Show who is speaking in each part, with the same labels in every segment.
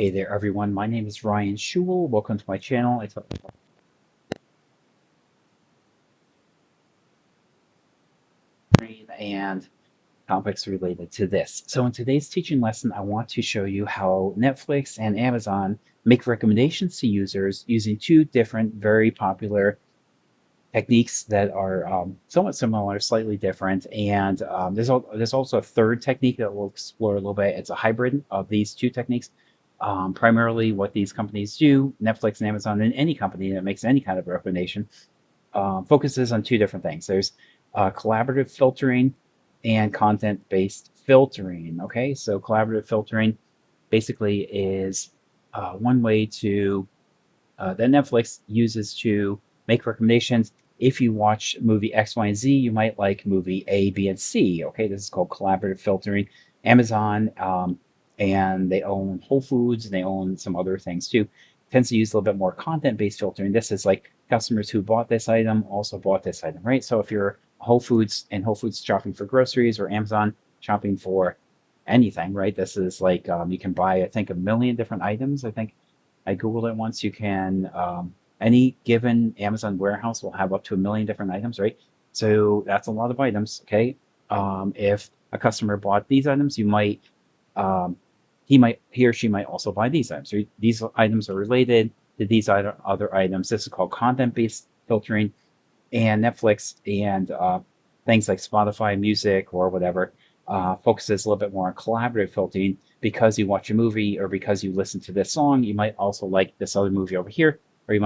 Speaker 1: Hey there, everyone. My name is Ryan Schewel. Welcome to my channel. I talk about brain and topics related to this. So in today's teaching lesson, I want to show you how Netflix and Amazon make recommendations to users using two different, very popular techniques that are somewhat similar, slightly different. And there's also a third technique that we'll explore a little bit. It's a hybrid of these two techniques. Primarily, what these companies do, Netflix and Amazon, and any company that makes any kind of recommendation, focuses on two different things. There's collaborative filtering and content-based filtering. Okay, so collaborative filtering basically is one way to that Netflix uses to make recommendations. If you watch movie X, Y, and Z, you might like movie A, B, and C. Okay, this is called collaborative filtering. Amazon and they own Whole Foods and they own some other things too. Tends to use a little bit more content-based filtering. This is like customers who bought this item also bought this item, right? So if you're Whole Foods and Whole Foods shopping for groceries or Amazon shopping for anything, right? This is like you can buy, I think, a million different items. I think I Googled it once. You can, any given Amazon warehouse will have up to a million different items, right? So that's a lot of items, okay? If a customer bought these items, you might, he or she might also buy these items. So these items are related to these other items. This is called content-based filtering. And Netflix and things like Spotify music or whatever focuses a little bit more on collaborative filtering. Because you watch a movie or because you listen to this song, you might also like this other movie over here, or you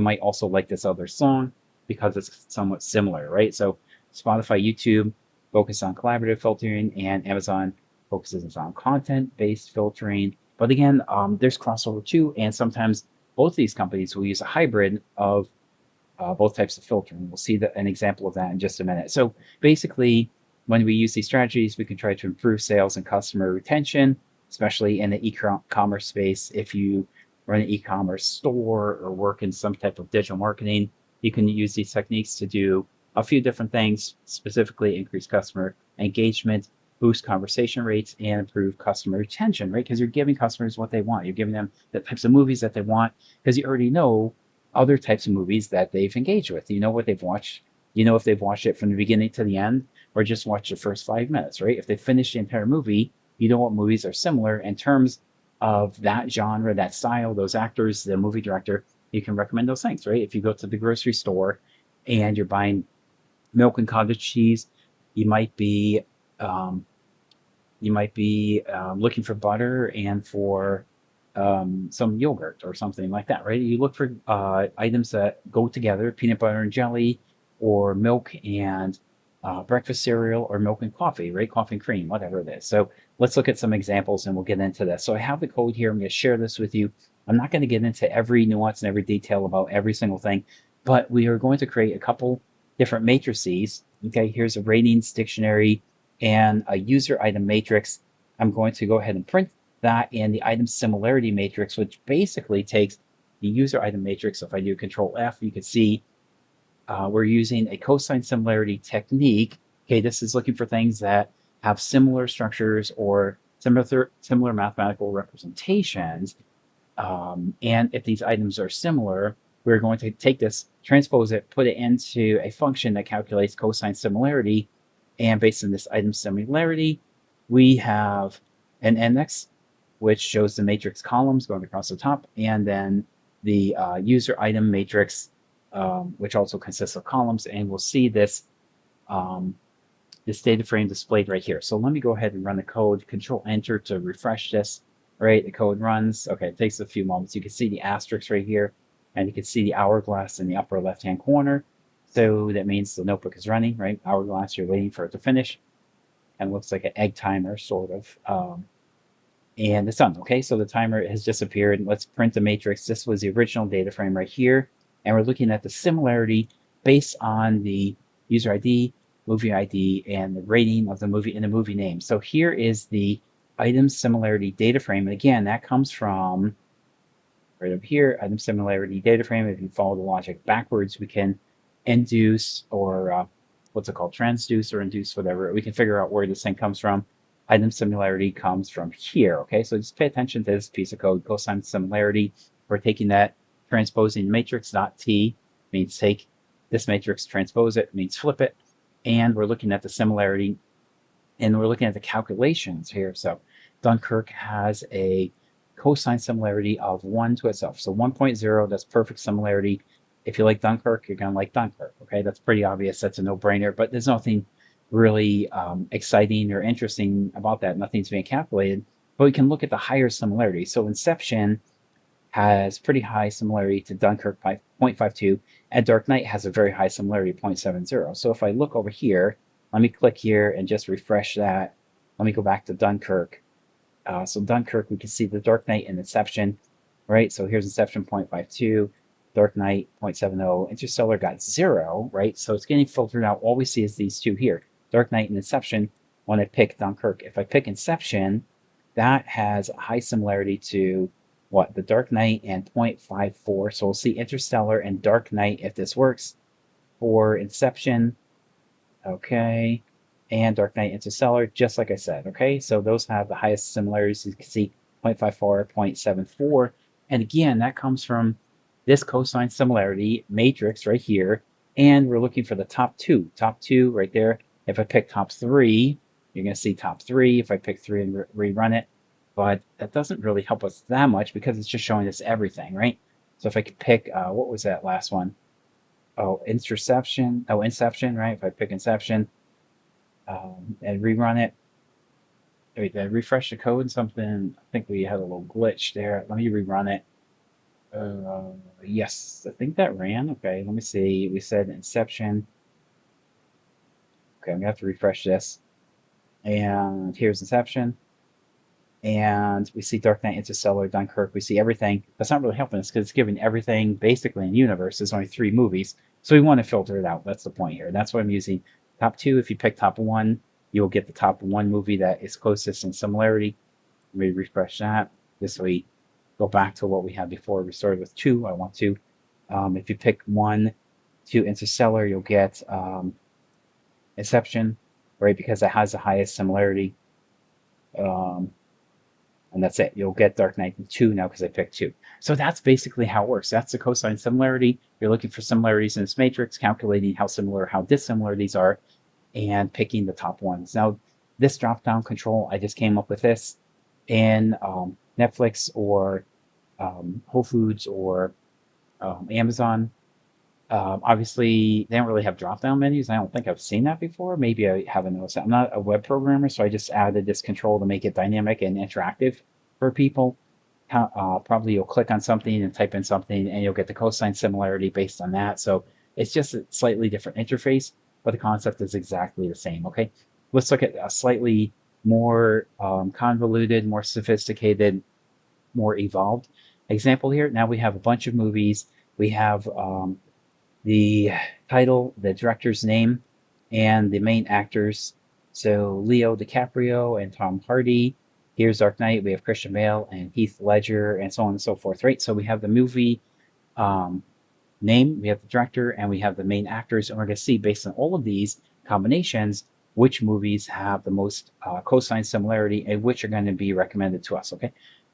Speaker 1: might also like this other song because it's somewhat similar, right? So Spotify, YouTube focus on collaborative filtering, and Amazon focuses on content-based filtering. But again, there's crossover too, and sometimes both these companies will use a hybrid of both types of filtering. We'll see an example of that in just a minute. So basically, when we use these strategies, we can try to improve sales and customer retention, especially in the e-commerce space. If you run an e-commerce store or work in some type of digital marketing, you can use these techniques to do a few different things, specifically increase customer engagement, boost conversation rates, and improve customer retention, right? Because you're giving customers what they want. You're giving them the types of movies that they want because you already know other types of movies that they've engaged with. You know what they've watched. You know if they've watched it from the beginning to the end or just watched the first 5 minutes, right? If they finish the entire movie, you know what movies are similar in terms of that genre, that style, those actors, the movie director. You can recommend those things, right? If you go to the grocery store and you're buying milk and cottage cheese, you might be um, looking for butter and for some yogurt or something like that, right? You look for items that go together, peanut butter and jelly, or milk and breakfast cereal, or milk and coffee, right? Coffee and cream, whatever it is. So let's look at some examples and we'll get into this. So I have the code here. I'm going to share this with you. I'm not going to get into every nuance and every detail about every single thing, but we are going to create a couple different matrices. Okay, here's a ratings dictionary and a user item matrix. I'm going to go ahead and print that in the item similarity matrix, which basically takes the user item matrix. So if I do Control F, you can see we're using a cosine similarity technique. Okay, this is looking for things that have similar structures or similar mathematical representations. And if these items are similar, we're going to take this, transpose it, put it into a function that calculates cosine similarity. And based on this item similarity, we have an index, which shows the matrix columns going across the top, and then the user item matrix, which also consists of columns. And we'll see this this data frame displayed right here. So let me go ahead and run the code, Control Enter to refresh this. Right, the code runs. Okay, it takes a few moments. You can see the asterisk right here, and you can see the hourglass in the upper left-hand corner. So that means the notebook is running, right? Hourglass, you're waiting for it to finish. And it looks like an egg timer, sort of. And it's done. Okay, so the timer has disappeared. Let's print the matrix. This was the original data frame right here. And we're looking at the similarity based on the user ID, movie ID, and the rating of the movie and the movie name. So here is the item similarity data frame. And again, that comes from right up here, item similarity data frame. If you follow the logic backwards, we can induce or what's it called? Transduce or induce, whatever. We can figure out where this thing comes from. item similarity comes from here, okay? So just pay attention to this piece of code, cosine similarity. We're taking that, transposing matrix dot t, means take this matrix, transpose it, means flip it, and we're looking at the similarity, and we're looking at the calculations here. So Dunkirk has a cosine similarity of 1 to itself. So 1.0, that's perfect similarity. If you like Dunkirk, you're going to like Dunkirk, okay? That's pretty obvious. That's a no-brainer, but there's nothing really exciting or interesting about that. Nothing's being calculated, but we can look at the higher similarity. So Inception has pretty high similarity to Dunkirk by 0.52, and Dark Knight has a very high similarity, 0.70. So if I look over here, let me click here and just refresh that. Let me go back to Dunkirk. So Dunkirk, we can see the Dark Knight and Inception, right? So here's Inception 0.52, Dark Knight 0.70, Interstellar got 0, right? So it's getting filtered out. All we see is these two here, Dark Knight and Inception, when I pick Dunkirk. If I pick Inception, that has a high similarity to what? The Dark Knight and 0.54. So we'll see Interstellar and Dark Knight if this works. For Inception, okay, and Dark Knight Interstellar, just like I said, okay? So those have the highest similarities. You can see 0.54, 0.74. And again, that comes from this cosine similarity matrix right here. And we're looking for the top two right there. If I pick top 3, you're going to see top 3 if I pick 3 and rerun it. But that doesn't really help us that much because it's just showing us everything, right? So if I could pick, what was that last one? Oh, Inception, right? If I pick Inception and rerun it, wait, did I refresh the code? Something, I think we had a little glitch there. Let me rerun it. Yes, I think that ran. Okay, let me see. We said Inception. Okay, I'm gonna have to refresh this. And here's Inception. And we see Dark Knight, Interstellar, Dunkirk. We see everything. That's not really helping us because it's giving everything basically in the universe. There's only 3 movies. So we want to filter it out. That's the point here. That's why I'm using top 2. If you pick top 1, you'll get the top 1 movie that is closest in similarity. Let me refresh that. This way, go back to what we had before. We started with 2. I want 2. If you pick 1 to Interstellar, you'll get Inception, right? Because it has the highest similarity. And that's it. You'll get Dark Knight 2 now because I picked 2. So that's basically how it works. That's the cosine similarity. You're looking for similarities in this matrix, calculating how similar, how dissimilar these are, and picking the top ones. Now, this drop-down control, I just came up with this in Netflix or Whole Foods or Amazon. Obviously, they don't really have drop-down menus. I don't think I've seen that before. Maybe I haven't noticed that. I'm not a web programmer, so I just added this control to make it dynamic and interactive for people. Probably you'll click on something and type in something, and you'll get the cosine similarity based on that. So it's just a slightly different interface, but the concept is exactly the same, okay? Let's look at a slightly more convoluted, more sophisticated, more evolved example here. Now we have a bunch of movies. We have the title, the director's name, and the main actors. So Leo DiCaprio and Tom Hardy. Here's Dark Knight. We have Christian Bale and Heath Ledger and so on and so forth, right? So we have the movie name, we have the director, and we have the main actors. And we're going to see, based on all of these combinations, which movies have the most cosine similarity and which are going to be recommended to us, okay?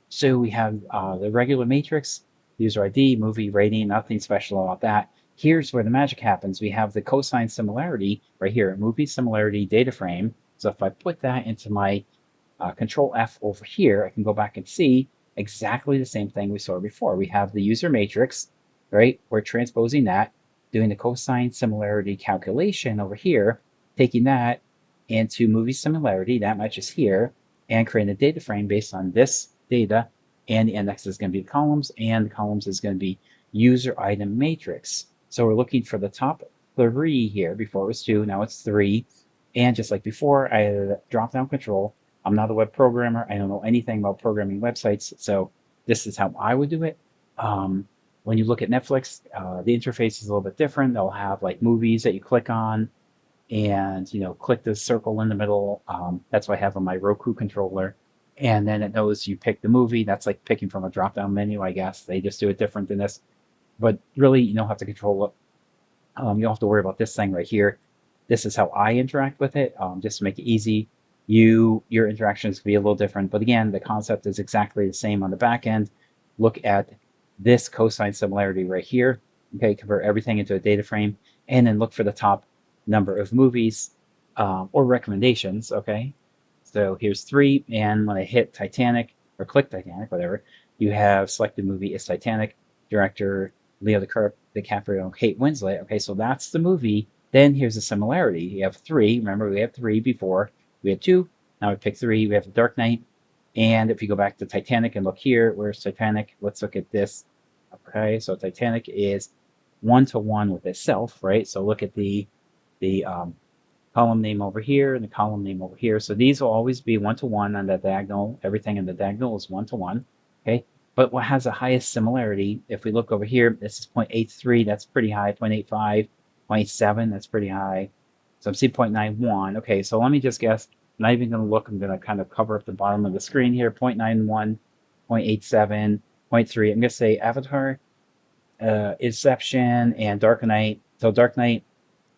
Speaker 1: So we have the regular matrix, user ID, movie rating, nothing special about that. Here's where the magic happens. We have the cosine similarity right here, movie similarity data frame. So if I put that into my Control F over here, I can go back and see exactly the same thing we saw before. We have the user matrix, right? We're transposing that, doing the cosine similarity calculation over here, taking that into movie similarity, that matches here, and creating a data frame based on this data, and the index is going to be the columns, and the columns is going to be user item matrix. So we're looking for the top 3 here. Before it was 2, now it's 3. And just like before, I had a drop-down control. I'm not a web programmer. I don't know anything about programming websites. So this is how I would do it. When you look at Netflix, the interface is a little bit different. They'll have like movies that you click on and, you know, click the circle in the middle. That's what I have on my Roku controller. And then it knows you pick the movie. That's like picking from a drop-down menu, I guess. They just do it different than this. But really, you don't have to control it. You don't have to worry about this thing right here. This is how I interact with it, just to make it easy. your interactions can be a little different. But again, the concept is exactly the same on the back end. Look at this cosine similarity right here. Okay, convert everything into a data frame, and then look for the top number of movies or recommendations. Okay, so here's 3, and when I hit Titanic or click Titanic, whatever, you have selected movie is Titanic, director Leo DiCaprio, Kate Winslet. Okay, so that's the movie. Then here's a similarity. You have 3. Remember, we had 3 before. We had 2. Now we pick 3. We have The Dark Knight. And if you go back to Titanic and look here, where's Titanic? Let's look at this. Okay, so Titanic is 1-to-1 with itself, right? So look at the column name over here and the column name over here. So these will always be 1-to-1 on the diagonal. Everything in the diagonal is 1-to-1. Okay. But what has the highest similarity, if we look over here, this is 0.83. That's pretty high. 0.85, 0.87. That's pretty high. So I'm seeing 0.91. Okay. So let me just guess. I'm not even going to look. I'm going to kind of cover up the bottom of the screen here. 0.91, 0.87, 0.3. I'm going to say Avatar, Inception, and Dark Knight. So Dark Knight,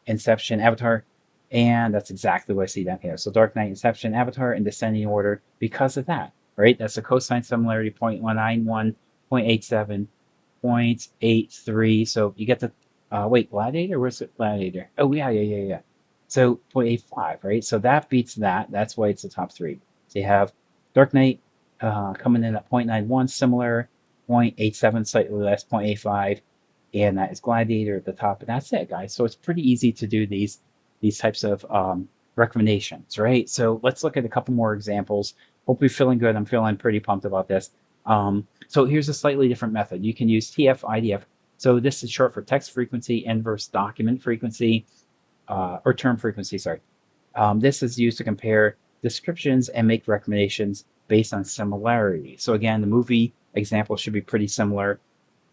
Speaker 1: Inception, Avatar, and that's exactly what I see down here. So Dark Knight, Inception, Avatar in descending order because of that, right? That's a cosine similarity, 0.191, 0.87, 0.83. So you get the, wait, Gladiator? Where's it? Gladiator. Oh, yeah. So 0.85, right? So that beats that. That's why it's the top 3. So you have Dark Knight coming in at 0.91, similar, 0.87, slightly less, 0.85, and that is Gladiator at the top. And that's it, guys. So it's pretty easy to do these types of recommendations, right? So let's look at a couple more examples. Hope you're feeling good. I'm feeling pretty pumped about this. So here's a slightly different method. You can use TF-IDF. So this is short for text frequency, inverse document frequency, or term frequency, sorry. This is used to compare descriptions and make recommendations based on similarity. So again, the movie example should be pretty similar.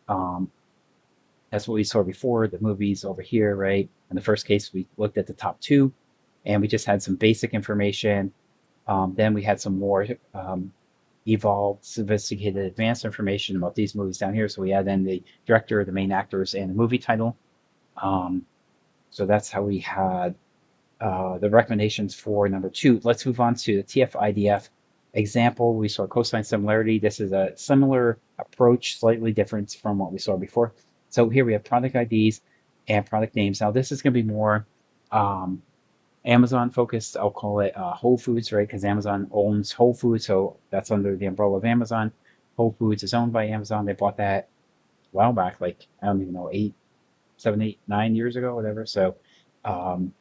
Speaker 1: That's what we saw before. The movies over here, right? In the first case, we looked at the top 2, and we just had some basic information. Then we had some more evolved, sophisticated, advanced information about these movies down here. So we add in the director, the main actors, and the movie title. So that's how we had the recommendations for number 2. Let's move on to the TF-IDF example. We saw cosine similarity. This is a similar approach, slightly different from what we saw before. So here we have product IDs and product names. Now this is going to be more Amazon focused. I'll call it Whole Foods, right? Because Amazon owns Whole Foods, so that's under the umbrella of Amazon. Whole Foods is owned by Amazon. They bought that a while back, like I don't even know, 7, 8, 9 years ago, whatever. So I'm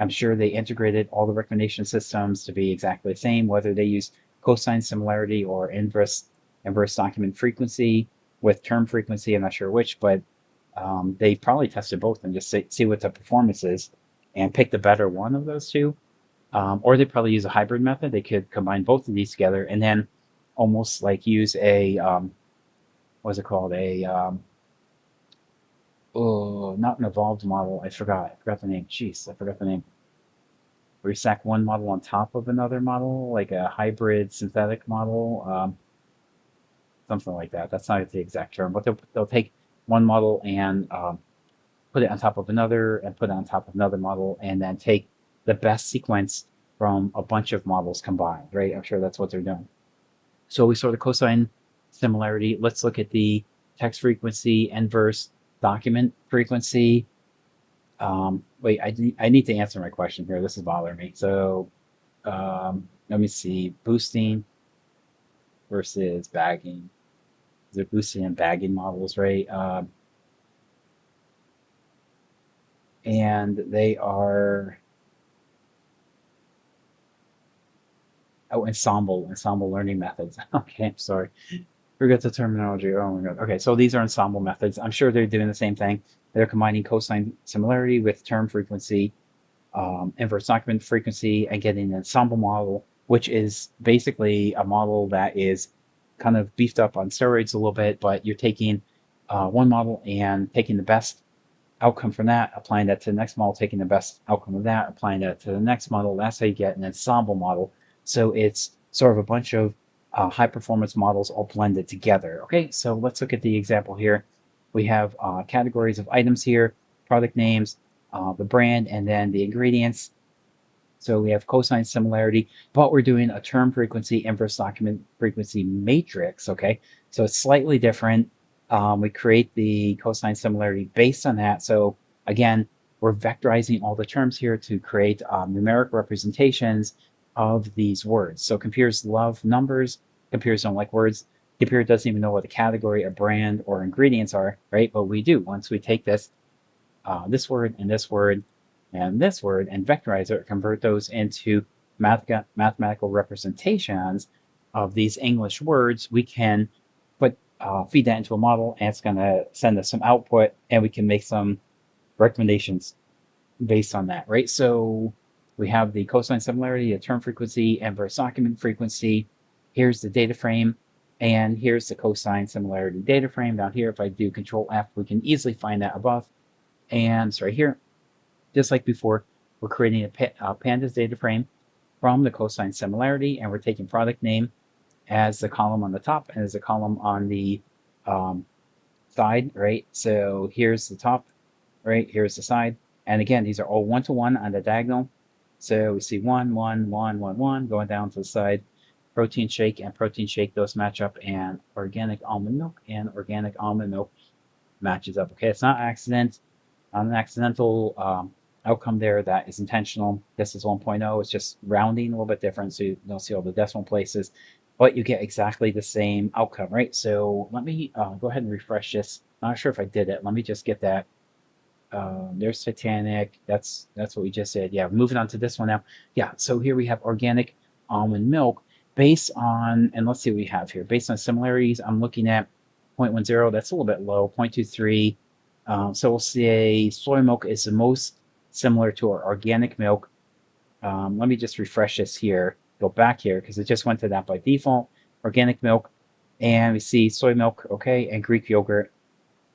Speaker 1: sure they integrated all the recommendation systems to be exactly the same, whether they use cosine similarity or inverse document frequency with term frequency. I'm not sure which, but they probably tested both and just see what the performance is and pick the better one of those two. Or they probably use a hybrid method. They could combine both of these together and then almost like use a, what's it called? Not an evolved model. I forgot the name. Jeez, I forgot the name. Where you stack one model on top of another model, like a hybrid synthetic model. Something like that. That's not the exact term, but they'll take one model and put it on top of another and put it on top of another model and then take the best sequence from a bunch of models combined, right? I'm sure that's what they're doing. So we saw the cosine similarity. Let's look at the text frequency, inverse document frequency. Wait, I need to answer my question here. This is bothering me. So let me see. Boosting versus bagging. They're boosting and bagging models, right? And they are ensemble learning methods. Okay, I'm sorry. Forget the terminology. Oh my god. Okay, so these are ensemble methods. I'm sure they're doing the same thing. They're combining cosine similarity with term frequency, inverse document frequency, and getting an ensemble model, which is basically a model that is kind of beefed up on steroids a little bit, but you're taking one model and taking the best outcome from that, applying that to the next model, taking the best outcome of that, applying that to the next model. That's how you get an ensemble model. So it's sort of a bunch of high performance models all blended together. Okay, so let's look at the example here. We have categories of items here, product names, the brand, and then the ingredients. So we have cosine similarity, but we're doing a term frequency inverse document frequency matrix. Okay, so it's slightly different. We create the cosine similarity based on that. So again, we're vectorizing all the terms here to create numeric representations of these words. So computers love numbers. Computers don't like words. Computer doesn't even know what the category, a brand, or ingredients are, right? But we do. Once we take this word and this word and this word and vectorize it, convert those into mathematical representations of these English words, we can feed that into a model, and it's going to send us some output, and we can make some recommendations based on that, right? So we have the cosine similarity, a term frequency, inverse document frequency. Here's the data frame, and here's the cosine similarity data frame down here. If I do Control F, we can easily find that above. And it's right here. Just like before, we're creating a pandas data frame from the cosine similarity, and we're taking product name as the column on the top and as the column on the side, right? So here's the top, right? Here's the side. And again, these are all one-to-one on the diagonal. So we see 1, 1, 1, 1, 1 going down to the side. Protein shake and protein shake, those match up, and organic almond milk and organic almond milk matches up. Okay, it's not an accidental outcome there. That is intentional. This is 1.0. It's just rounding a little bit different, so you don't see all the decimal places, but you get exactly the same outcome, right? So let me go ahead and refresh this. Not sure if I did it. Let me just get that. There's Titanic. That's what we just did. Yeah, moving on to this one now. Yeah, so here we have organic almond milk based on, and let's see what we have here. Based on similarities, I'm looking at 0.10. That's a little bit low. 0.23. So we'll say soy milk is the most similar to our organic milk. Let me just refresh this here. Go back here because it just went to that by default. Organic milk, and we see soy milk, okay, and Greek yogurt.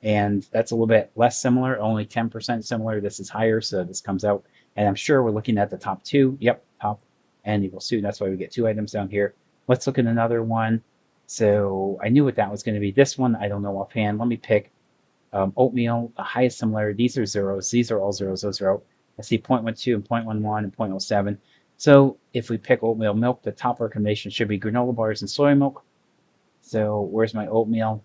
Speaker 1: And that's a little bit less similar, only 10% similar. This is higher, so this comes out. And I'm sure we're looking at the top two. Yep, top and equals 2. That's why we get 2 items down here. Let's look at another one. So I knew what that was going to be. This one, I don't know offhand. Let me pick oatmeal, the highest similarity. These are zeros. These are all zeros. Those are out. I see 0.12 and 0.11 and 0.07. So if we pick oatmeal milk, the top recommendation should be granola bars and soy milk. So where's my oatmeal?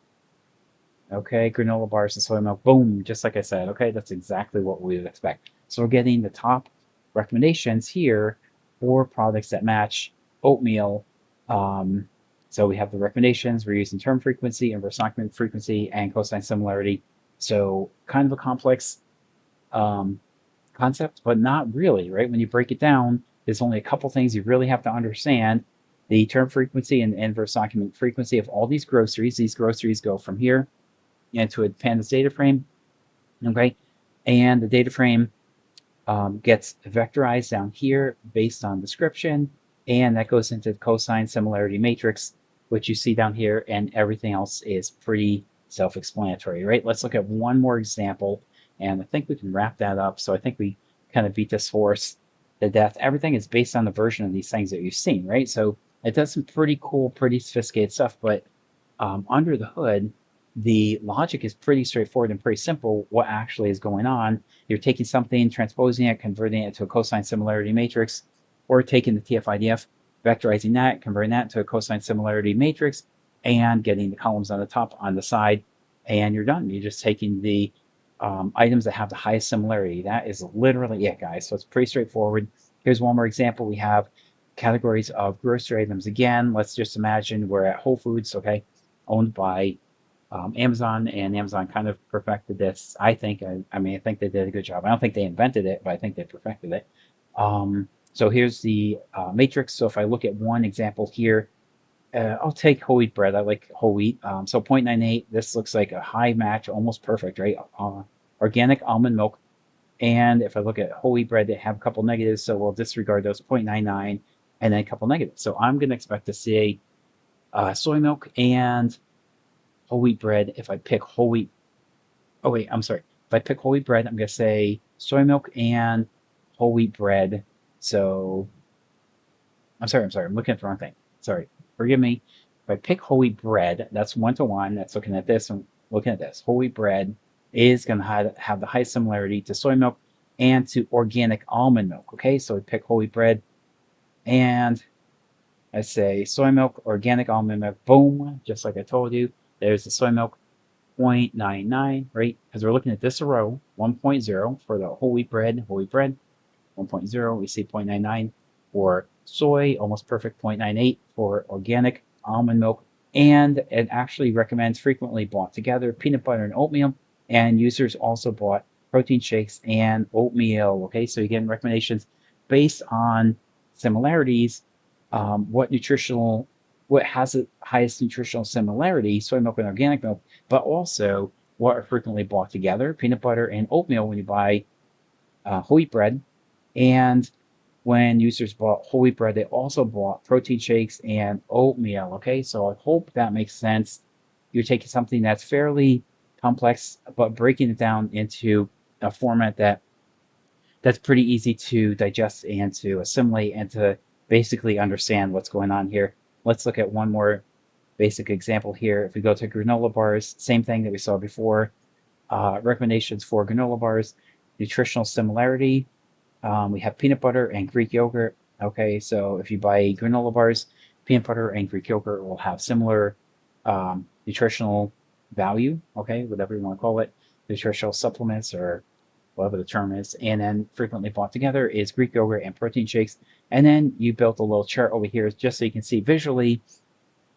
Speaker 1: Okay, granola bars and soy milk. Boom, just like I said. Okay, that's exactly what we would expect. So we're getting the top recommendations here for products that match oatmeal. So we have the recommendations. We're using term frequency, inverse document frequency, and cosine similarity. So kind of a complex concept, but not really, right? When you break it down, there's only a couple things you really have to understand. The term frequency and inverse document frequency of all these groceries. These groceries go from here into a pandas data frame, okay? And the data frame gets vectorized down here based on description, and that goes into the cosine similarity matrix, which you see down here, and everything else is pretty self-explanatory, right? Let's look at one more example, and I think we can wrap that up. So I think we kind of beat this horse to death. Everything is based on the version of these things that you've seen, right? So it does some pretty cool, pretty sophisticated stuff, but under the hood, the logic is pretty straightforward and pretty simple. What actually is going on, you're taking something, transposing it, converting it to a cosine similarity matrix, or taking the TF-IDF, vectorizing that, converting that to a cosine similarity matrix, and getting the columns on the top, on the side, and you're done. You're just taking the items that have the highest similarity. That is literally it, guys. So it's pretty straightforward. Here's one more example. We have categories of grocery items. Again, let's just imagine we're at Whole Foods, okay, owned by Amazon, and Amazon kind of perfected this. I think. I mean, I think they did a good job. I don't think they invented it, but I think they perfected it. So here's the matrix. So if I look at one example here, I'll take whole wheat bread. I like whole wheat. So 0.98. This looks like a high match, almost perfect, right? Organic almond milk. And if I look at whole wheat bread, they have a couple negatives, so we'll disregard those 0.99 and then a couple negatives. So I'm going to expect to see soy milk and whole wheat bread. If I pick whole wheat, oh wait, I'm sorry. If I pick whole wheat bread, I'm going to say soy milk and whole wheat bread. So I'm sorry. I'm looking at the wrong thing. Sorry. Forgive me. If I pick whole wheat bread, that's 1-to-1. That's looking at this and looking at this. Whole wheat bread is going to have the highest similarity to soy milk and to organic almond milk. Okay, so we pick whole wheat bread and I say soy milk, organic almond milk, boom, just like I told you. There's the soy milk 0.99, right? Because we're looking at this row, 1.0 for the whole wheat bread, 1.0, we see 0.99 for soy, almost perfect 0.98 for organic almond milk. And it actually recommends frequently bought together peanut butter and oatmeal. And users also bought protein shakes and oatmeal. Okay, so again, recommendations based on similarities. What has the highest nutritional similarity, soy milk and organic milk, but also what are frequently bought together, peanut butter and oatmeal when you buy whole wheat bread. And when users bought whole wheat bread, they also bought protein shakes and oatmeal. Okay, so I hope that makes sense. You're taking something that's fairly complex, but breaking it down into a format that's pretty easy to digest and to assimilate and to basically understand what's going on here. Let's look at one more basic example here. If we go to granola bars, same thing that we saw before. Recommendations for granola bars, nutritional similarity. We have peanut butter and Greek yogurt. Okay, so if you buy granola bars, peanut butter and Greek yogurt will have similar nutritional value. Okay, whatever you want to call it, nutritional supplements or whatever the term is. And then frequently bought together is Greek yogurt and protein shakes. And then you built a little chart over here just so you can see visually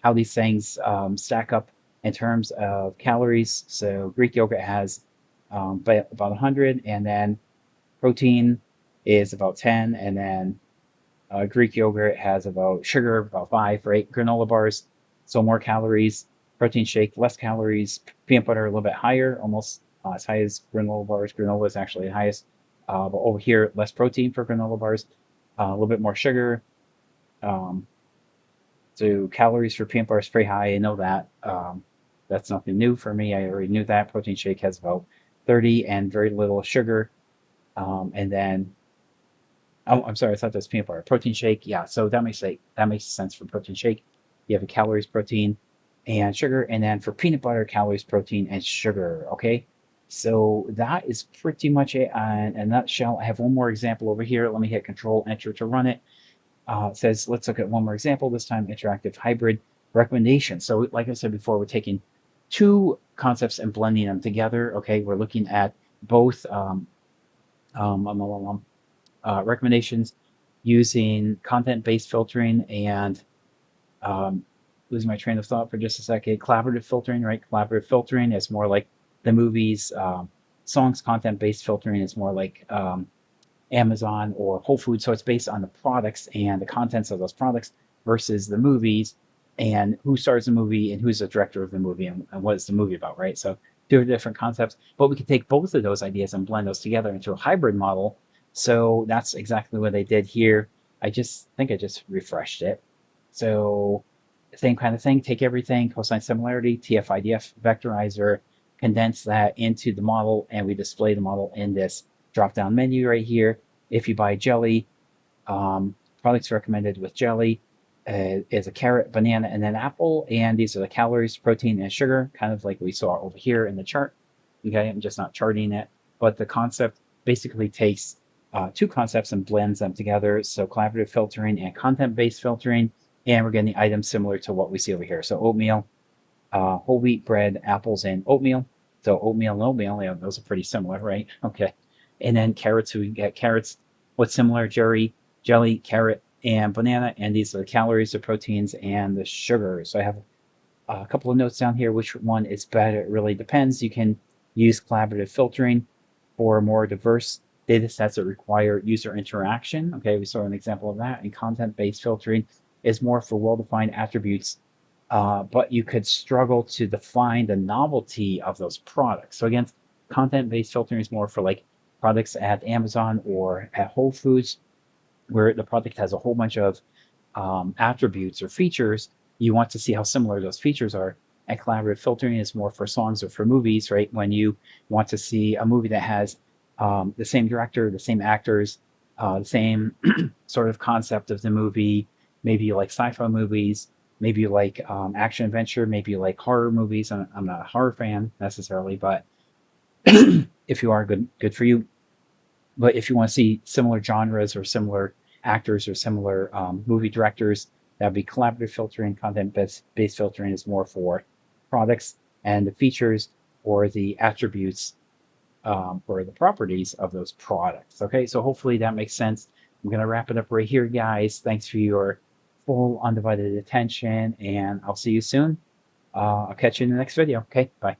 Speaker 1: how these things stack up in terms of calories. So Greek yogurt has about 100, and then protein is about 10, and then Greek yogurt has about sugar, about 5, right? Granola bars, so more calories. Protein shake, less calories. Peanut butter, a little bit higher, almost as high as granola bars. Granola is actually the highest. But over here, less protein for granola bars, a little bit more sugar. Um, so calories for peanut butter is pretty high. I know that. That's nothing new for me. I already knew that. Protein shake has about 30 and very little sugar. And then Oh, I'm sorry. I thought that's peanut butter. Protein shake. Yeah. So that makes sense for protein shake. You have a calories, protein, and sugar, and then for peanut butter, calories, protein, and sugar. Okay. So that is pretty much it in a nutshell. I have one more example over here. Let me hit Control Enter to run it. It says, let's look at one more example. This time, interactive hybrid recommendation. So, like I said before, we're taking two concepts and blending them together. Okay. We're looking at both um, um, um, um, recommendations using content-based filtering and um, losing my train of thought for just a second. Collaborative filtering, right? Collaborative filtering is more like the movies. Songs content-based filtering is more like Amazon or Whole Foods. So it's based on the products and the contents of those products versus the movies and who stars the movie and who's the director of the movie and what is the movie about, right? So two different concepts, but we can take both of those ideas and blend those together into a hybrid model. So that's exactly what I did here. I just think I just refreshed it. So same kind of thing, take everything, cosine similarity, TF-IDF vectorizer, condense that into the model, and we display the model in this drop-down menu right here. If you buy jelly, products recommended with jelly is a carrot, banana, and then apple. And these are the calories, protein, and sugar, kind of like we saw over here in the chart. Okay, I'm just not charting it, but the concept basically takes two concepts and blends them together. So collaborative filtering and content-based filtering, and we're getting items similar to what we see over here. So oatmeal, whole wheat bread, apples, and oatmeal. So oatmeal and oatmeal, yeah, those are pretty similar, right? Okay. And then carrots, we get carrots. What's similar? Jelly, carrot, and banana. And these are the calories, the proteins, and the sugar. So I have a couple of notes down here. Which one is better? It really depends. You can use collaborative filtering for more diverse data sets that require user interaction. Okay, we saw an example of that. And content-based filtering is more for well-defined attributes, but you could struggle to define the novelty of those products. So again, content-based filtering is more for like products at Amazon or at Whole Foods, where the product has a whole bunch of attributes or features. You want to see how similar those features are. And collaborative filtering is more for songs or for movies, right? When you want to see a movie that has the same director, the same actors, the same sort of concept of the movie, maybe you like sci-fi movies, maybe you like action adventure, maybe you like horror movies. I'm not a horror fan necessarily, but if you are, good for you. But if you want to see similar genres or similar actors or similar movie directors, that would be collaborative filtering. Content-based filtering is more for products, and the features or the attributes or the properties of those products. Okay, so hopefully that makes sense. I'm going to wrap it up right here, guys. Thanks for your full undivided attention, and I'll see you soon. I'll catch you in the next video. Okay, bye.